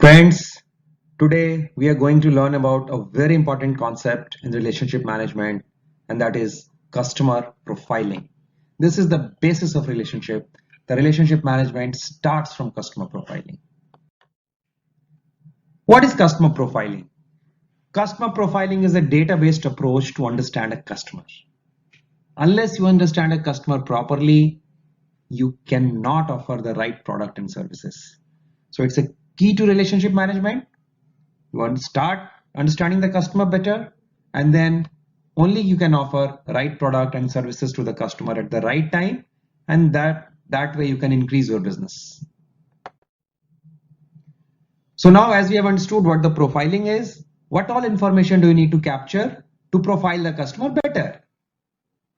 Friends, today we are going to learn about a very important concept in relationship management, and that is customer profiling. This is the basis of relationship. The relationship management starts from customer profiling. What is customer profiling? Customer profiling is a data-based approach to understand a customer. Unless you understand a customer properly, you cannot offer the right product and services. So it's a key to relationship management. You want to start understanding the customer better, and then only you can offer right product and services to the customer at the right time, and that way you can increase your business. So now, as we have understood what the profiling is, what all information do you need to capture to profile the customer better,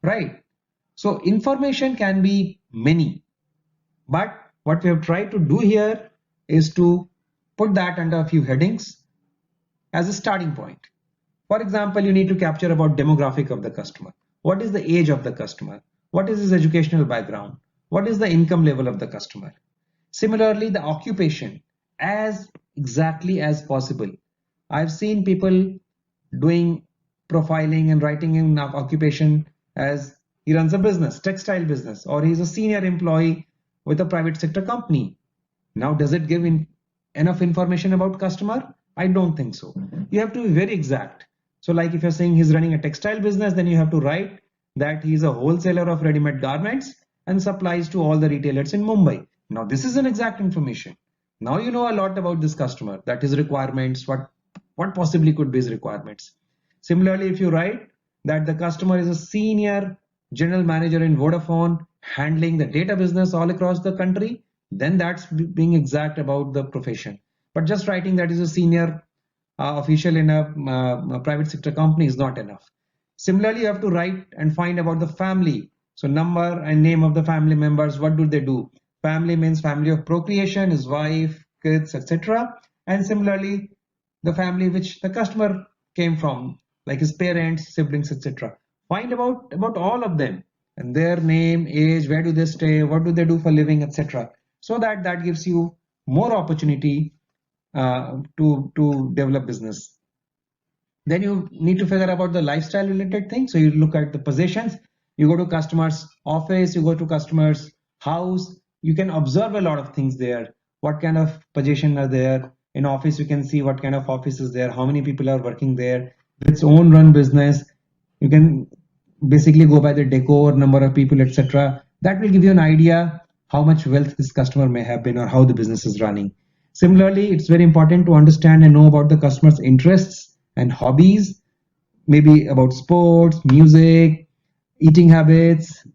right? So information can be many, but what we have tried to do here is to put that under a few headings as a starting point. For example, you need to capture about demographic of the customer. What is the age of the customer? What is his educational background? What is the income level of the customer? Similarly, the occupation, as exactly as possible. I've seen people doing profiling and writing in occupation as he runs a business, textile business, or he's a senior employee with a private sector company. Now, does it give enough information about customer? I don't think so. You have to be very exact. So like if you're saying he's running a textile business, then you have to write that he's a wholesaler of ready-made garments and supplies to all the retailers in Mumbai. Now this is an exact information. Now you know a lot about this customer, that his requirements, what possibly could be his requirements. Similarly, if you write that the customer is a senior general manager in Vodafone handling the data business all across the country, then that's being exact about the profession. But just writing that is a senior official in a private sector company is not enough. Similarly, you have to write and find about the family. So number and name of the family members, what do they do? Family means family of procreation, his wife, kids, etc. And similarly, the family which the customer came from, like his parents, siblings, etc. Find about all of them and their name, age, where do they stay, what do they do for living, etc. So that gives you more opportunity to develop business. Then you need to figure about the lifestyle related things. So you look at the possessions, you go to customer's office, you go to customer's house, you can observe a lot of things there. What kind of possession are there? In office, you can see what kind of office is there, how many people are working there. Its own run business, you can basically go by the decor, number of people, etc. That will give you an idea how much wealth this customer may have been or how the business is running. Similarly, it's very important to understand and know about the customer's interests and hobbies, maybe about sports, music, eating habits,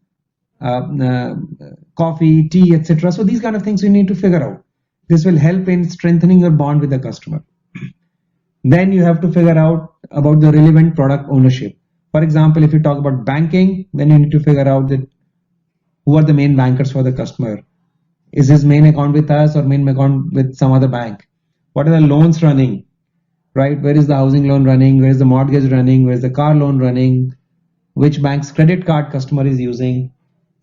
coffee, tea, etc. So these kind of things you need to figure out. This will help in strengthening your bond with the customer. Then you have to figure out about the relevant product ownership. For example, if you talk about banking, then you need to figure out that who are the main bankers for the customer. Is his main account with us or main account with some other bank? What are the loans running, right? Where is the housing loan running? Where is the mortgage running? Where is the car loan running? Which bank's credit card customer is using?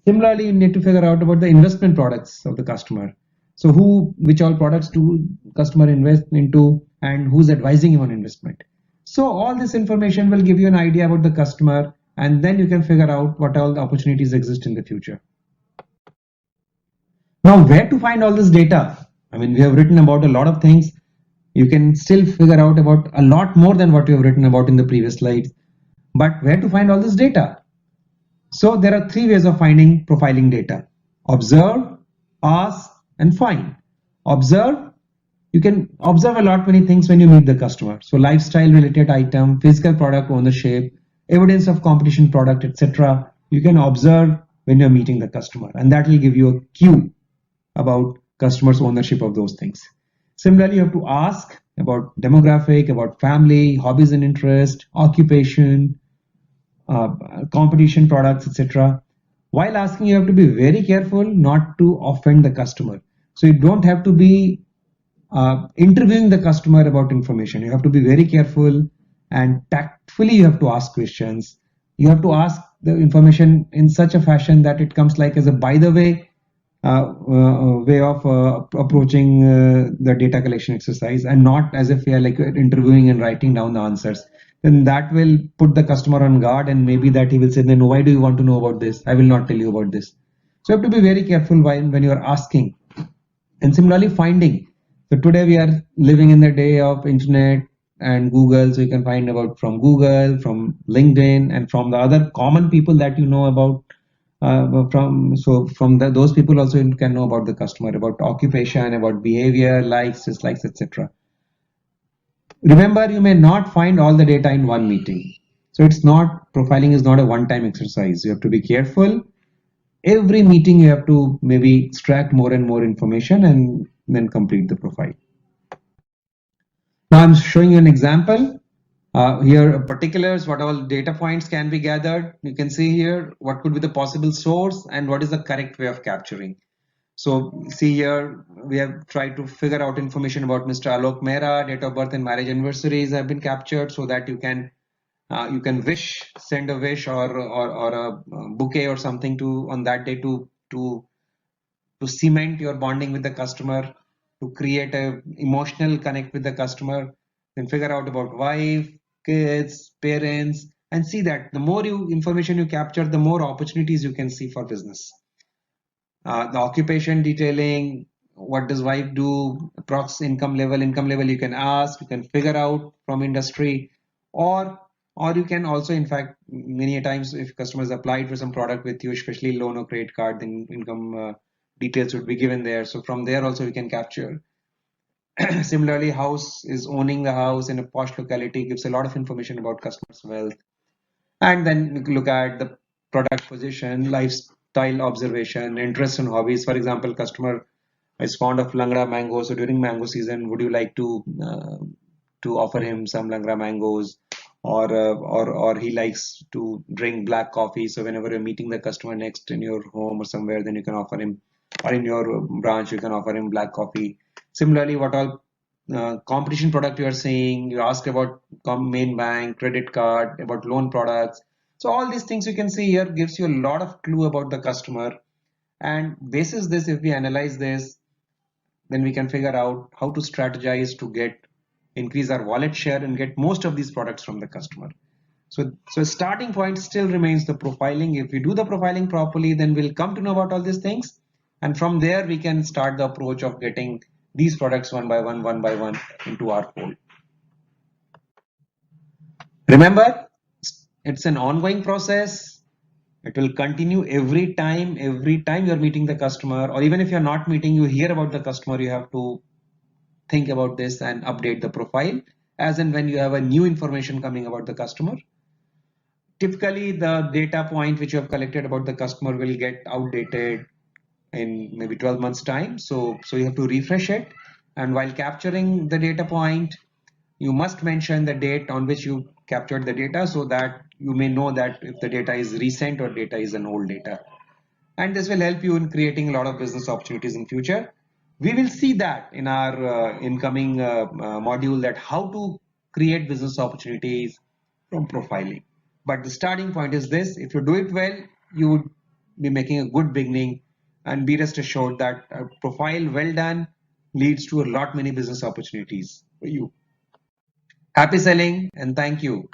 Similarly, you need to figure out about the investment products of the customer. So which all products do customer invest into and who's advising him on investment? So all this information will give you an idea about the customer, and then you can figure out what all the opportunities exist in the future. Now, where to find all this data? I mean, we have written about a lot of things. You can still figure out about a lot more than what you have written about in the previous slides. But where to find all this data? So there are three ways of finding profiling data: observe, ask, and find. Observe. You can observe a lot many things when you meet the customer. So lifestyle related item, physical product ownership, evidence of competition product, etc. You can observe when you're meeting the customer, and that will give you a cue about customers' ownership of those things. Similarly, you have to ask about demographic, about family, hobbies and interest, occupation, competition products, etc. While asking, you have to be very careful not to offend the customer. So you don't have to be interviewing the customer about information. You have to be very careful and tactfully you have to ask questions. You have to ask the information in such a fashion that it comes like as a by the way, way of approaching the data collection exercise, and not as if we are like interviewing and writing down the answers. Then that will put the customer on guard, and maybe that he will say, then why do you want to know about this? I will not tell you about this. So you have to be very careful when you are asking. And similarly, finding. So today we are living in the day of internet and Google, so you can find about from Google, from LinkedIn, and from the other common people that you know about. From those people also you can know about the customer, about occupation, about behavior, likes, dislikes, etc. Remember, you may not find all the data in one meeting. So it's not, profiling is not a one-time exercise. You have to be careful. Every meeting you have to maybe extract more and more information and then complete the profile. Now I'm showing you an example. Here particulars, what all data points can be gathered. You can see here what could be the possible source and what is the correct way of capturing. So see here, we have tried to figure out information about Mr. Alok Mehra, date of birth and marriage anniversaries have been captured, so that you can wish, send a wish or a bouquet or something to on that day to cement your bonding with the customer, to create a emotional connect with the customer, then figure out about wife, kids, parents, and see that the more information you capture, the more opportunities you can see for business. The occupation detailing, what does wife do, approx income level you can ask, you can figure out from industry, or you can also, in fact, many a times if customers applied for some product with you, especially loan or credit card, then income details would be given there. So from there also we can capture. Similarly, house is owning the house in a posh locality gives a lot of information about customers' wealth. And then we look at the product position, lifestyle observation, interests and hobbies. For example, customer is fond of Langra mango. So during mango season, would you like to offer him some Langra mangoes? Or he likes to drink black coffee. So whenever you're meeting the customer next in your home or somewhere, then you can offer him, or in your branch, you can offer him black coffee. Similarly, what all competition product you are seeing, you ask about main bank, credit card, about loan products. So all these things you can see here gives you a lot of clue about the customer. And basis this, if we analyze this, then we can figure out how to strategize to increase our wallet share and get most of these products from the customer. So starting point still remains the profiling. If we do the profiling properly, then we'll come to know about all these things. And from there, we can start the approach of getting these products one by one into our fold. Remember, it's an ongoing process. It will continue every time you're meeting the customer, or even if you're not meeting, you hear about the customer, you have to think about this and update the profile as and when you have a new information coming about the customer. Typically, the data point which you have collected about the customer will get outdated in maybe 12 months time. So you have to refresh it. And while capturing the data point, you must mention the date on which you captured the data so that you may know that if the data is recent or data is an old data. And this will help you in creating a lot of business opportunities in future. We will see that in our incoming module, that how to create business opportunities from profiling. But the starting point is this: if you do it well, you would be making a good beginning, and be rest assured that a profile well done leads to a lot many business opportunities for you. Happy selling and thank you.